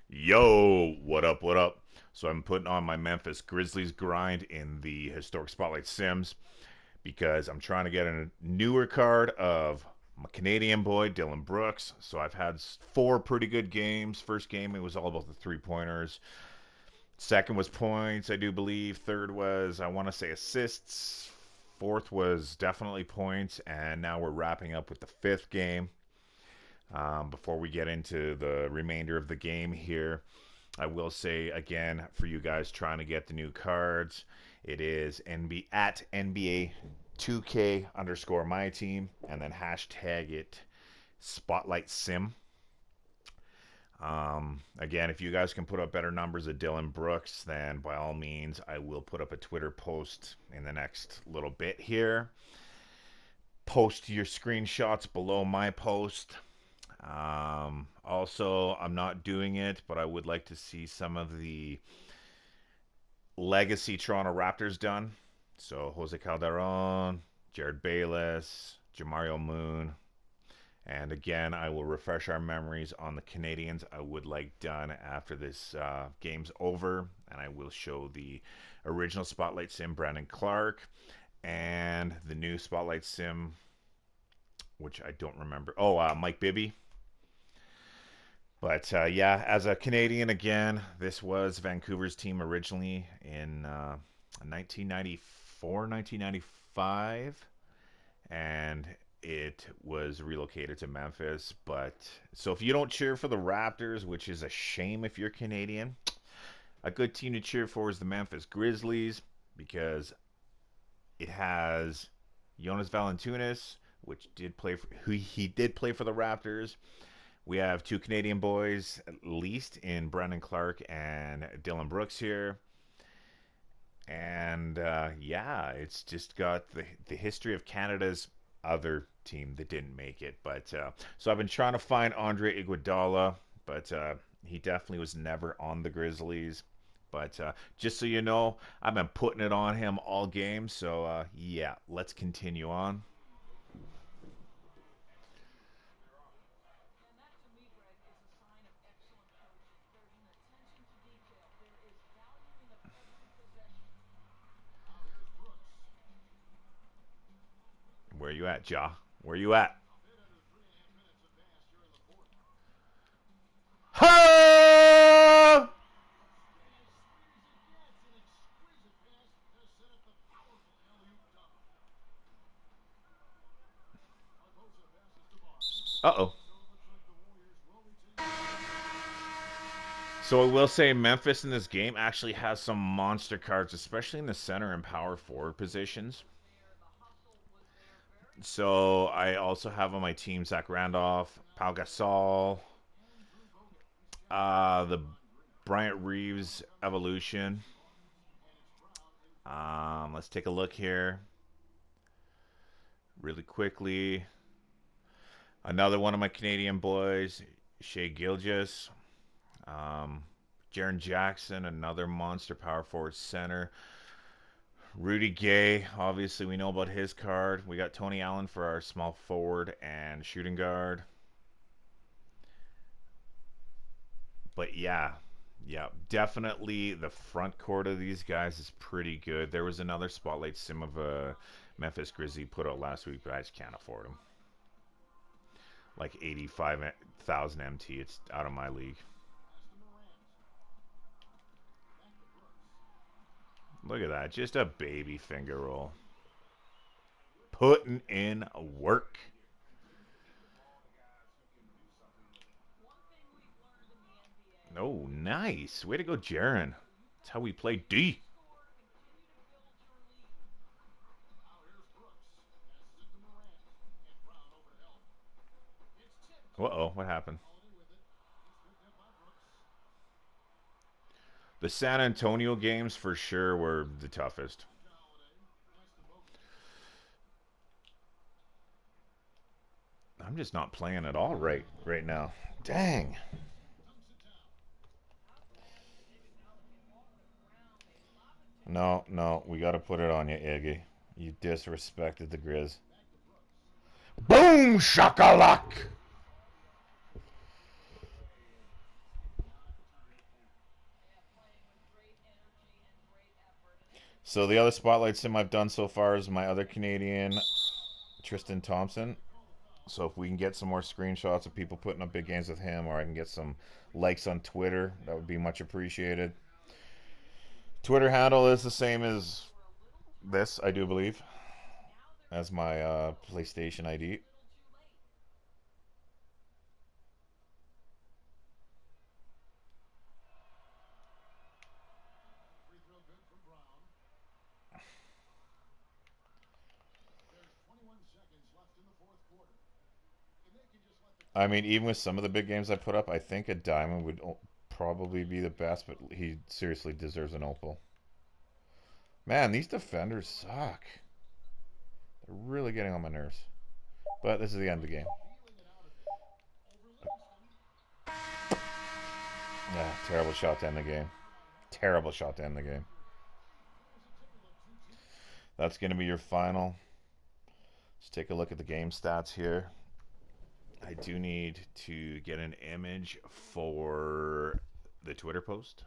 Yo, what up, what up? So I'm putting on my Memphis Grizzlies grind in the Historic Spotlight Sims because I'm trying to get a newer card of my Canadian boy, Dylan Brooks. So I've had four pretty good games. First game, it was all about the three-pointers. Second was points, I do believe. Third was, I want to say, assists. Fourth was definitely points. And now we're wrapping up with the fifth game. Before we get into the remainder of the game here, I will say again for you guys trying to get the new cards, it is at NBA 2K underscore my team, and then hashtag it Spotlight Sim. Again, if you guys can put up better numbers of Dylan Brooks, then by all means, I will put up a Twitter post in the next little bit here. Post your screenshots below my post. Also, I'm not doing it, but I would like to see some of the legacy Toronto Raptors done. So Jose Calderon, Jared Bayless, Jamario Moon. And again, I will refresh our memories on the Canadians I would like done after this game's over. And I will show the original Spotlight Sim, Brandon Clark, and the new Spotlight Sim, which I don't remember. Oh, Mike Bibby. But yeah, as a Canadian, again, this was Vancouver's team originally in 1994, 1995, and it was relocated to Memphis. But so if you don't cheer for the Raptors, which is a shame if you're Canadian, a good team to cheer for is the Memphis Grizzlies because it has Jonas Valanciunas, which did play for, who he did play for the Raptors. We have two Canadian boys, at least, in Brandon Clark and Dylan Brooks here. And yeah, it's just got the history of Canada's other team that didn't make it. But so I've been trying to find Andre Iguodala, but he definitely was never on the Grizzlies. But just so you know, I've been putting it on him all game. So yeah, let's continue on. Where you at, Ja? Where you at? Ha! Uh oh. So I will say Memphis in this game actually has some monster cards, especially in the center and power forward positions. So I also have on my team Zach Randolph, Pau Gasol, the Bryant Reeves evolution. Let's take a look here really quickly. Another one of my Canadian boys, Shea Gilgis. Jaron Jackson, another monster power forward center. Rudy Gay, obviously we know about his card. We got Tony Allen for our small forward and shooting guard. But yeah, yeah, definitely the front court of these guys is pretty good. There was another spotlight sim of a Memphis Grizzly put out last week, but I just can't afford them. Like 85,000 MT. It's out of my league. Look at that. Just a baby finger roll. Putting in work. Oh, nice. Way to go, Jaron. That's how we play D. Uh-oh, what happened? The San Antonio games for sure were the toughest. I'm just not playing at all right now. Dang. No, no, we got to put it on you, Iggy. You disrespected the Grizz. Boom shakalak. So the other spotlight sim I've done so far is my other Canadian, Tristan Thompson. So if we can get some more screenshots of people putting up big games with him, or I can get some likes on Twitter, that would be much appreciated. Twitter handle is the same as this, I do believe, as my PlayStation ID. I mean, even with some of the big games I put up, I think a diamond would probably be the best, but he seriously deserves an opal. Man, these defenders suck. They're really getting on my nerves. But this is the end of the game. Yeah, terrible shot to end the game. Terrible shot to end the game. That's going to be your final. Let's take a look at the game stats here. I do need to get an image for the Twitter post.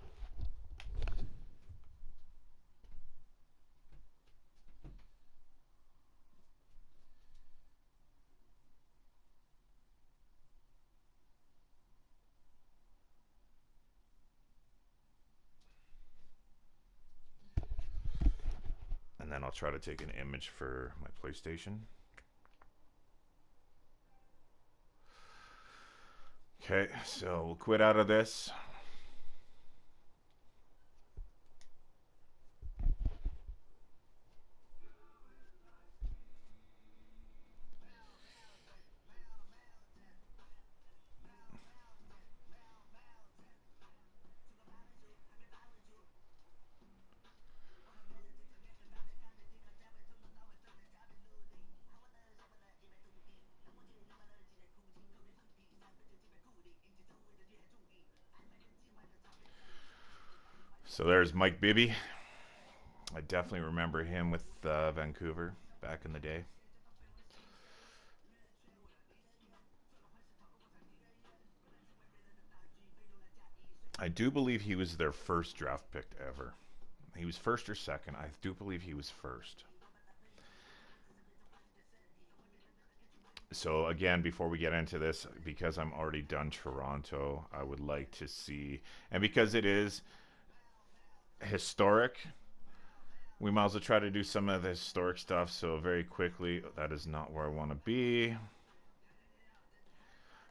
And then I'll try to take an image for my PlayStation. Okay, so we'll quit out of this. So there's Mike Bibby. I definitely remember him with Vancouver back in the day. I do believe he was their first draft pick ever. He was first or second. I do believe he was first. So again, before we get into this, because I'm already done Toronto, I would like to see, and because it is historic, we might as well try to do some of the historic stuff. So very quickly, that is not where I want to be.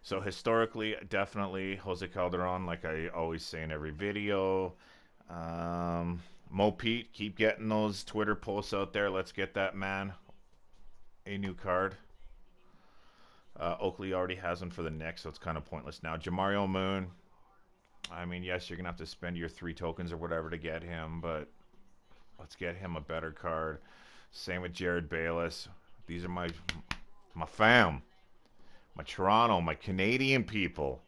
So historically, definitely Jose Calderon, like I always say in every video. Mo Pete, keep getting those Twitter posts out there. Let's get that man a new card. Oakley already has one for the Knicks, so it's kind of pointless now. Jamario Moon. I mean, yes, you're gonna have to spend your 3 tokens or whatever to get him, but let's get him a better card. Same with Jared Bayless. These are my fam, my Toronto, my Canadian people.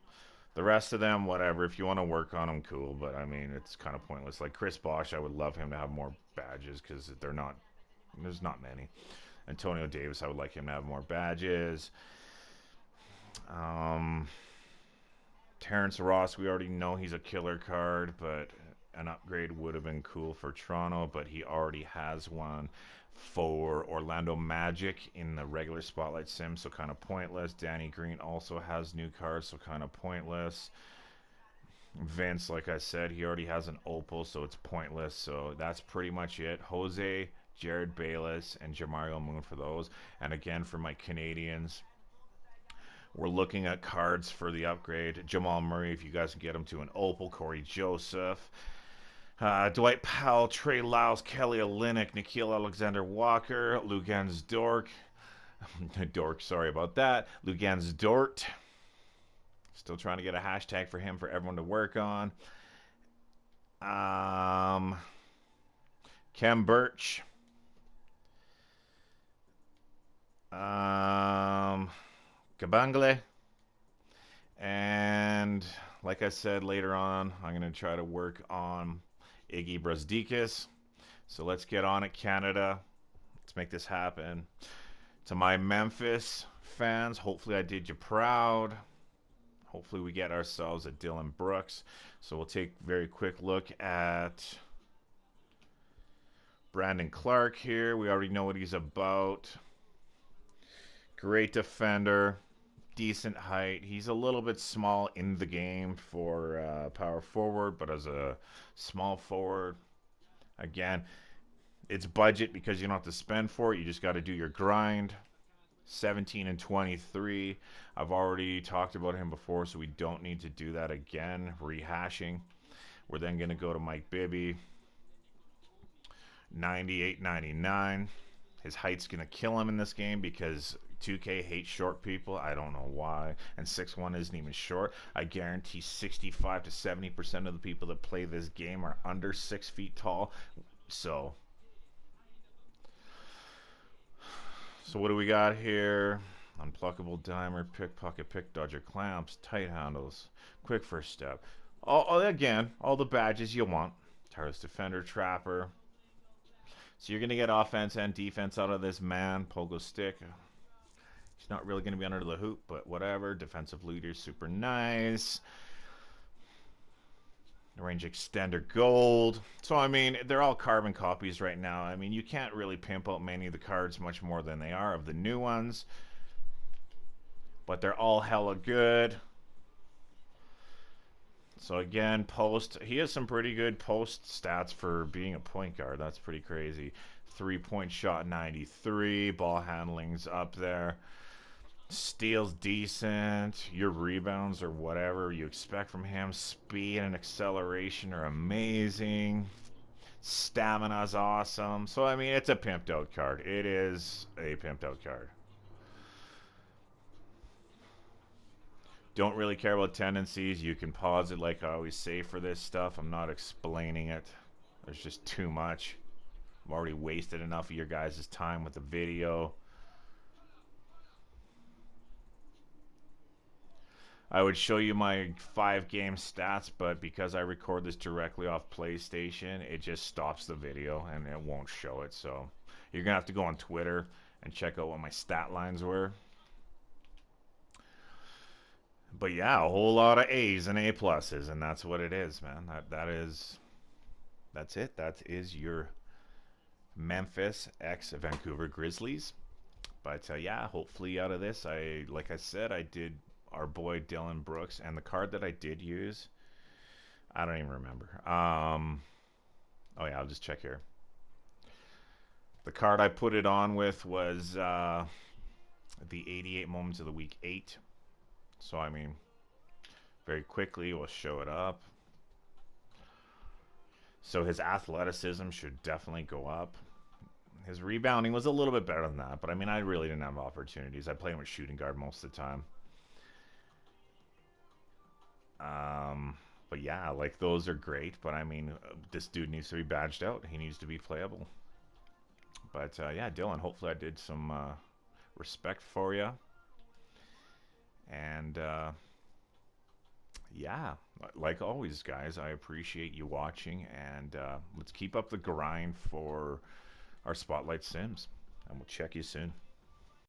The rest of them, whatever. If you want to work on them, cool. But I mean, it's kind of pointless. Like Chris Bosh, I would love him to have more badges because they're not. There's not many. Antonio Davis, I would like him to have more badges. Um, Terrence Ross, we already know he's a killer card, but an upgrade would have been cool for Toronto, but he already has one for Orlando Magic in the regular Spotlight Sim, so kind of pointless. Danny Green also has new cards, so kind of pointless. Vince, like I said, he already has an opal, so it's pointless. So that's pretty much it. Jose, Jared Bayless, and Jamario Moon for those. And again, for my Canadians, we're looking at cards for the upgrade. Jamal Murray, if you guys can get him to an opal. Corey Joseph. Dwight Powell, Trey Lyles, Kelly Olynyk, Nikhil Alexander-Walker, Luguentz Dork. Dork, sorry about that. Luguentz Dort. Still trying to get a hashtag for him for everyone to work on. Kem Birch. Kabangle. And like I said, later on, I'm going to try to work on Iggy Brasdikis. So let's get on it, Canada. Let's make this happen. To my Memphis fans, hopefully I did you proud. Hopefully we get ourselves a Dylan Brooks. So we'll take a very quick look at Brandon Clark here. We already know what he's about. Great defender. Decent height. He's a little bit small in the game for power forward, but as a small forward, again, it's budget because you don't have to spend for it. You just got to do your grind. 17 and 23. I've already talked about him before, so we don't need to do that again. Rehashing. We're then going to go to Mike Bibby. 98, 99. His height's going to kill him in this game because 2K hates short people. I don't know why. And 6'1 isn't even short. I guarantee 65 to 70% of the people that play this game are under 6 feet tall. So what do we got here? Unpluckable dimer, pickpocket, pick dodger, clamps, tight handles, quick first step. Again, all the badges you want. Tireless defender, trapper. So you're going to get offense and defense out of this man. Pogo stick. He's not really going to be under the hoop, but whatever. Defensive leader, super nice. Range extender gold. So, I mean, they're all carbon copies right now. I mean, you can't really pimp out many of the cards much more than they are of the new ones. But they're all hella good. So, again, post. He has some pretty good post stats for being a point guard. That's pretty crazy. 3-point shot, 93. Ball handling's up there. Steals decent. Your rebounds or whatever you expect from him. Speed and acceleration are amazing. Stamina's awesome. So, I mean, it's a pimped out card. It is a pimped out card. Don't really care about tendencies. You can pause it like I always say for this stuff. I'm not explaining it. There's just too much. I've already wasted enough of your guys' time with the video. I would show you my 5-game stats, but because I record this directly off PlayStation, it just stops the video and it won't show it. So you're going to have to go on Twitter and check out what my stat lines were. But yeah, a whole lot of A's and A pluses, and that's what it is, man. That's it. That is your Memphis x Vancouver Grizzlies. But yeah, hopefully out of this, like I said, I did our boy Dylan Brooks, and the card that I did use, I don't even remember. Oh yeah, I'll just check here. The card I put it on with was the 88 Moments of the Week 8. So I mean, very quickly we'll show it up. So his athleticism should definitely go up. His rebounding was a little bit better than that, but I mean, I really didn't have opportunities. I played him with shooting guard most of the time. But yeah, like those are great, but I mean, this dude needs to be badged out. He needs to be playable. But yeah, Dylan, hopefully I did some respect for you. And yeah, like always, guys, I appreciate you watching, and let's keep up the grind for our Spotlight Sims, and we'll check you soon.